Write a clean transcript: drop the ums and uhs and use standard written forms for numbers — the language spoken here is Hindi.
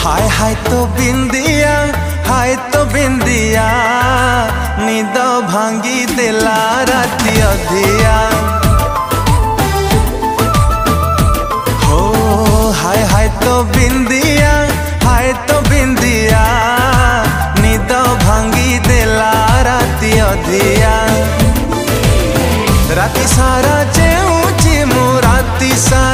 हाय हाय तो बिंदिया निद भांगी देला राती अधिया। हो हाय तो बिंदिया निद भांगी देला राती अधिया। राती सारा चेऊची मु राती सारा